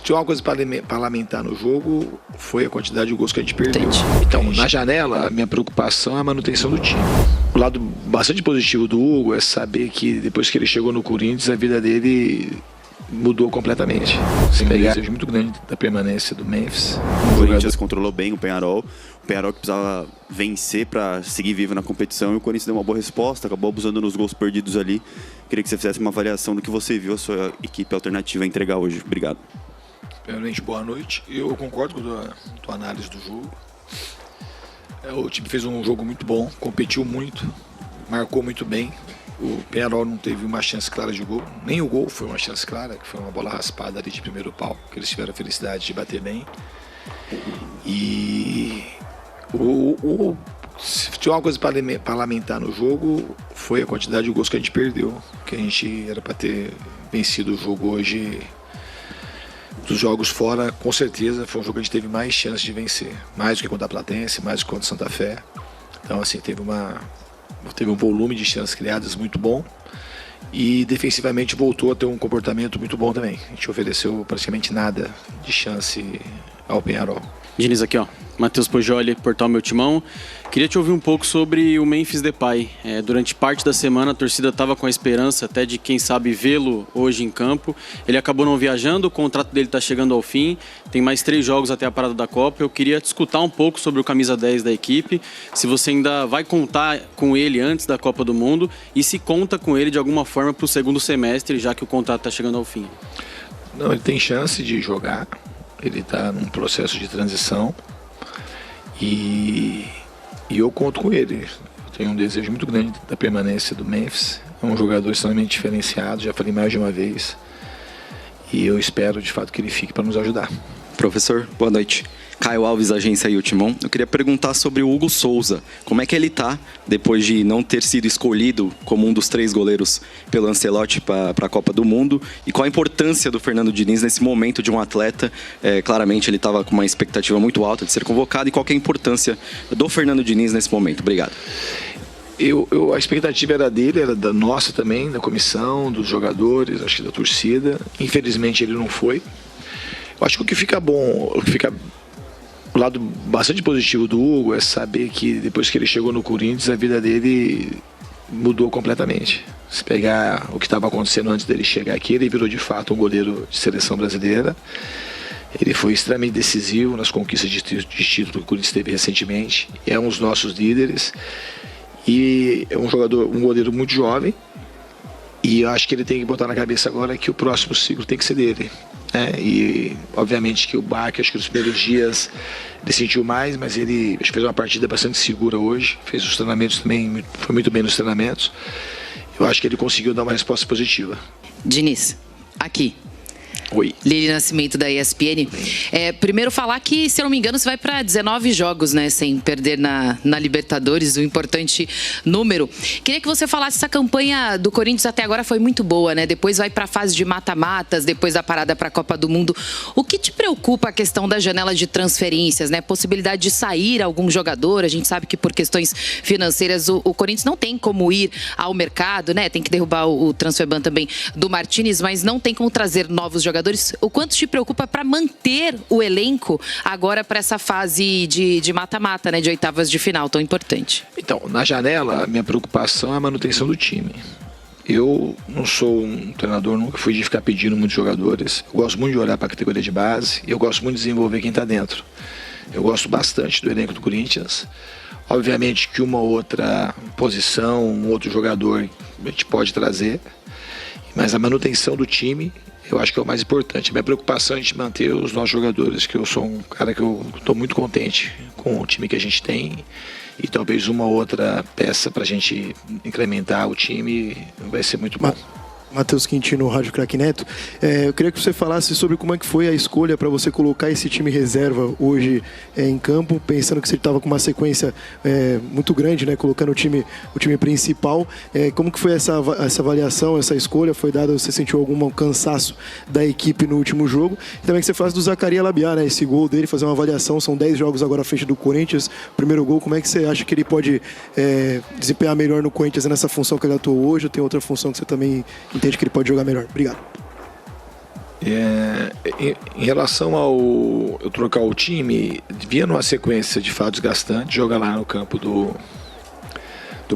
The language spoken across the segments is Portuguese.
tiver uma coisa para lamentar no jogo, foi a quantidade de gols que a gente perdeu. Entendi. Então, na janela, a minha preocupação é a manutenção do time. O lado bastante positivo do Hugo é saber que depois que ele chegou no Corinthians, a vida dele mudou completamente. Tem um desejo muito grande da permanência do Memphis. O Corinthians controlou bem o Peñarol. O Peñarol que precisava vencer para seguir vivo na competição, e o Corinthians deu uma boa resposta, acabou abusando nos gols perdidos ali. Queria que você fizesse uma avaliação do que você viu a sua equipe alternativa entregar hoje. Obrigado. Primeiramente, boa noite. Eu concordo com a tua análise do jogo. O time fez um jogo muito bom, competiu muito, marcou muito bem. O Peñarol não teve uma chance clara de gol, nem o gol foi uma chance clara, que foi uma bola raspada ali de primeiro pau, que eles tiveram a felicidade de bater bem. E se tiver uma coisa para lamentar no jogo, foi a quantidade de gols que a gente perdeu, que a gente era para ter vencido o jogo hoje. Dos jogos fora, com certeza, foi um jogo que a gente teve mais chance de vencer, mais do que contra a Platense, mais do que contra a Santa Fé. Então, assim, teve um volume de chances criadas muito bom, e defensivamente voltou a ter um comportamento muito bom também. A gente ofereceu praticamente nada de chance ao Peñarol. Diniz, aqui ó, Matheus Pojoli, Portal Meu Timão. Queria te ouvir um pouco sobre o Memphis Depay. Durante parte da semana a torcida estava com a esperança até de, quem sabe, vê-lo hoje em campo. Ele acabou não viajando, o contrato dele está chegando ao fim, tem mais 3 jogos até a parada da Copa. Eu queria te escutar um pouco sobre o camisa 10 da equipe, se você ainda vai contar com ele antes da Copa do Mundo e se conta com ele de alguma forma para o segundo semestre, já que o contrato está chegando ao fim. Não, ele tem chance de jogar, ele está num processo de transição e eu conto com ele. Eu tenho um desejo muito grande da permanência do Memphis. É um jogador extremamente diferenciado, já falei mais de uma vez. E eu espero, de fato, que ele fique para nos ajudar. Professor, boa noite. Caio Alves, agência Timão. Eu queria perguntar sobre o Hugo Souza. Como é que ele está depois de não ter sido escolhido como um dos 3 goleiros pelo Ancelotti para a Copa do Mundo? E qual a importância do Fernando Diniz nesse momento de um atleta? Claramente ele estava com uma expectativa muito alta de ser convocado. E qual que é a importância do Fernando Diniz nesse momento? Obrigado. A expectativa era dele, era da nossa também, da comissão, dos jogadores, acho que da torcida. Infelizmente ele não foi. Eu acho que o que fica bom, o lado bastante positivo do Hugo é saber que depois que ele chegou no Corinthians, a vida dele mudou completamente. Se pegar o que estava acontecendo antes dele chegar aqui, ele virou de fato um goleiro de seleção brasileira. Ele foi extremamente decisivo nas conquistas de título que o Corinthians teve recentemente. É um dos nossos líderes. E é um goleiro muito jovem. E eu acho que ele tem que botar na cabeça agora que o próximo ciclo tem que ser dele. E obviamente que o Bach, acho que nos primeiros dias ele sentiu mais, mas ele acho que fez uma partida bastante segura hoje, fez os treinamentos também, foi muito bem nos treinamentos. Eu acho que ele conseguiu dar uma resposta positiva. Diniz, aqui. Oi. Lili Nascimento, da ESPN. Primeiro falar que, se eu não me engano, você vai para 19 jogos, né, sem perder na Libertadores, um importante número. Queria que você falasse, essa campanha do Corinthians até agora foi muito boa, né? Depois vai para a fase de mata-matas, depois da parada para a Copa do Mundo. O que te preocupa a questão da janela de transferências, né? Possibilidade de sair algum jogador. A gente sabe que por questões financeiras o Corinthians não tem como ir ao mercado, né? Tem que derrubar o transfer ban também do Martínez, mas não tem como trazer novos jogadores. O quanto te preocupa para manter o elenco agora para essa fase de mata-mata, né, de oitavas de final tão importante? Então, na janela, a minha preocupação é a manutenção do time. Eu não sou um treinador, nunca fui de ficar pedindo muitos jogadores. Eu gosto muito de olhar para a categoria de base e eu gosto muito de desenvolver quem está dentro. Eu gosto bastante do elenco do Corinthians. Obviamente que uma outra posição, um outro jogador a gente pode trazer, mas a manutenção do time eu acho que é o mais importante. A minha preocupação é a gente manter os nossos jogadores, que eu sou um cara que eu estou muito contente com o time que a gente tem, e talvez uma outra peça para a gente incrementar o time vai ser muito bom. Matheus Quintino, Rádio Craque Neto. Eu queria que você falasse sobre como é que foi a escolha para você colocar esse time reserva hoje em campo, pensando que você estava com uma sequência muito grande, né, colocando o time principal. Como que foi essa avaliação, essa escolha? Foi dada, você sentiu algum cansaço da equipe no último jogo? E também que você falasse do Zacarias Labiá, né, esse gol dele, fazer uma avaliação, são 10 jogos agora à frente do Corinthians, primeiro gol, como é que você acha que ele pode desempenhar melhor no Corinthians nessa função que ele atuou hoje, ou tem outra função que você também entende que ele pode jogar melhor? Obrigado. Em relação ao eu trocar o time, vinha numa sequência de fato desgastante, jogar lá no campo do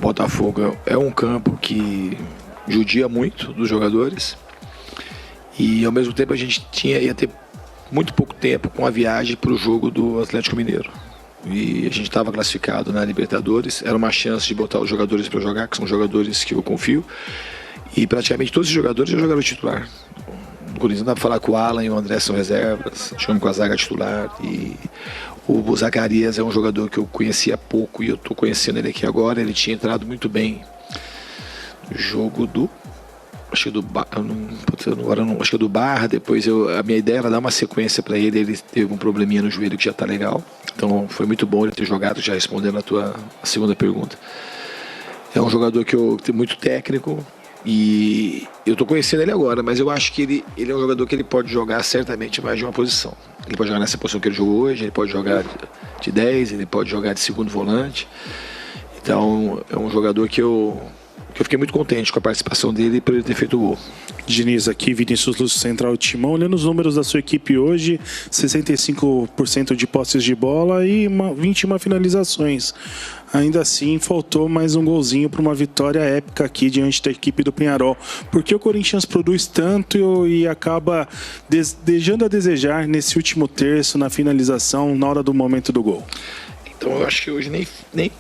Botafogo é um campo que judia muito dos jogadores e ao mesmo tempo a gente ia ter muito pouco tempo com a viagem para o jogo do Atlético Mineiro. E a gente estava classificado na Libertadores, era uma chance de botar os jogadores para jogar, que são jogadores que eu confio, e praticamente todos os jogadores já jogaram titular. No Corinthians dá para falar que o Alan e o André são reservas, jogamos com a zaga titular, e o Zacarias é um jogador que eu conhecia pouco e eu estou conhecendo ele aqui agora. Ele tinha entrado muito bem no jogo do acho que do Barra. Depois a minha ideia era dar uma sequência para ele teve um probleminha no joelho que já está legal, então foi muito bom ele ter jogado. Já respondendo a tua segunda pergunta, é um jogador que tem muito técnico e eu estou conhecendo ele agora, mas eu acho que ele é um jogador que ele pode jogar certamente mais de uma posição. Ele pode jogar nessa posição que ele jogou hoje, ele pode jogar de 10, ele pode jogar de segundo volante. Então é um jogador que eu fiquei muito contente com a participação dele e por ele ter feito o gol. Diniz, aqui Vinícius Lúcio, Central Timão. Olhando os números da sua equipe hoje, 65% de posses de bola e 21 finalizações. Ainda assim, faltou mais um golzinho para uma vitória épica aqui diante da equipe do Peñarol. Por que o Corinthians produz tanto e acaba deixando a desejar nesse último terço, na finalização, na hora do momento do gol? Então eu acho que hoje nem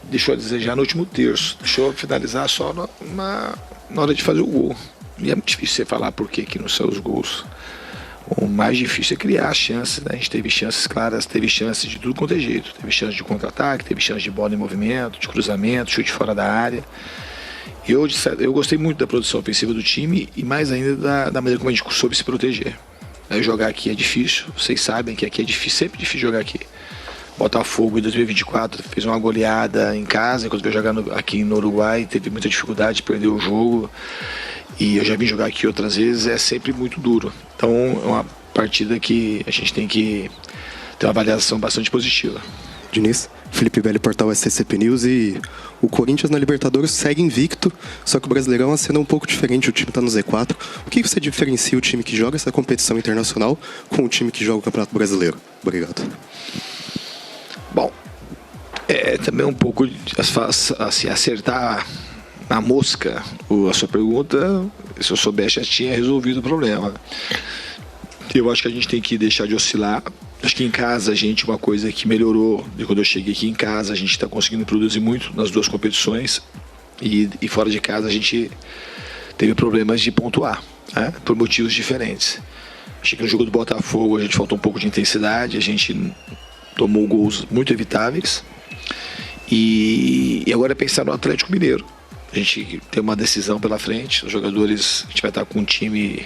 deixou a desejar no último terço, deixou finalizar só na hora de fazer o gol. E é muito difícil você falar por que não são os gols. O mais difícil é criar chances, né? A gente teve chances claras, teve chances de tudo quanto é jeito. Teve chance de contra-ataque, teve chance de bola em movimento, de cruzamento, chute fora da área. Eu gostei muito da produção ofensiva do time e mais ainda da maneira como a gente soube se proteger. Jogar aqui é difícil, vocês sabem que aqui é difícil, sempre difícil jogar aqui. Botafogo em 2024 fez uma goleada em casa, enquanto veio jogar aqui no Uruguai, teve muita dificuldade de perder o jogo. E eu já vim jogar aqui outras vezes, é sempre muito duro. Então é uma partida que a gente tem que ter uma avaliação bastante positiva. Diniz, Felipe Velho, portal SCCP News. E o Corinthians na Libertadores segue invicto, só que o Brasileirão é uma cena um pouco diferente, o time está no Z4. O que você diferencia o time que joga essa competição internacional com o time que joga o Campeonato Brasileiro? Obrigado. Bom, é também um pouco assim, acertar na mosca a sua pergunta. Se eu soubesse, já tinha resolvido o problema. Eu acho que a gente tem que deixar de oscilar. Acho que em casa uma coisa que melhorou de quando eu cheguei aqui em casa, a gente está conseguindo produzir muito nas duas competições e fora de casa a gente teve problemas de pontuar, né, por motivos diferentes. Achei que no jogo do Botafogo a gente faltou um pouco de intensidade, a gente tomou gols muito evitáveis e agora é pensar no Atlético Mineiro. A gente tem uma decisão pela frente, os jogadores, a gente vai estar com um time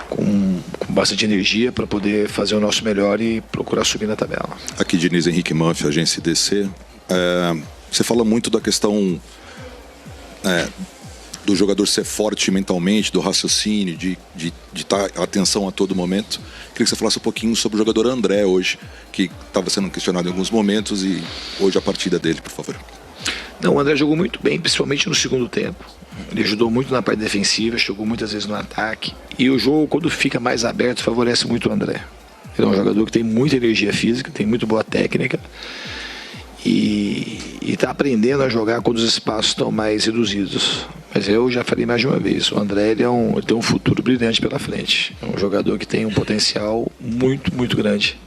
com bastante energia para poder fazer o nosso melhor e procurar subir na tabela. Aqui Diniz Henrique Manfio, agência IDC. Você fala muito da questão do jogador ser forte mentalmente, do raciocínio, de estar atenção a todo momento. Queria que você falasse um pouquinho sobre o jogador André hoje, que estava sendo questionado em alguns momentos, e hoje a partida dele, por favor. Não, o André jogou muito bem, principalmente no segundo tempo. Ele ajudou muito na parte defensiva, jogou muitas vezes no ataque. E o jogo, quando fica mais aberto, favorece muito o André. Ele é um jogador que tem muita energia física, tem muito boa técnica. E está aprendendo a jogar quando os espaços estão mais reduzidos. Mas eu já falei mais de uma vez, o André ele tem um futuro brilhante pela frente. É um jogador que tem um potencial muito, muito grande.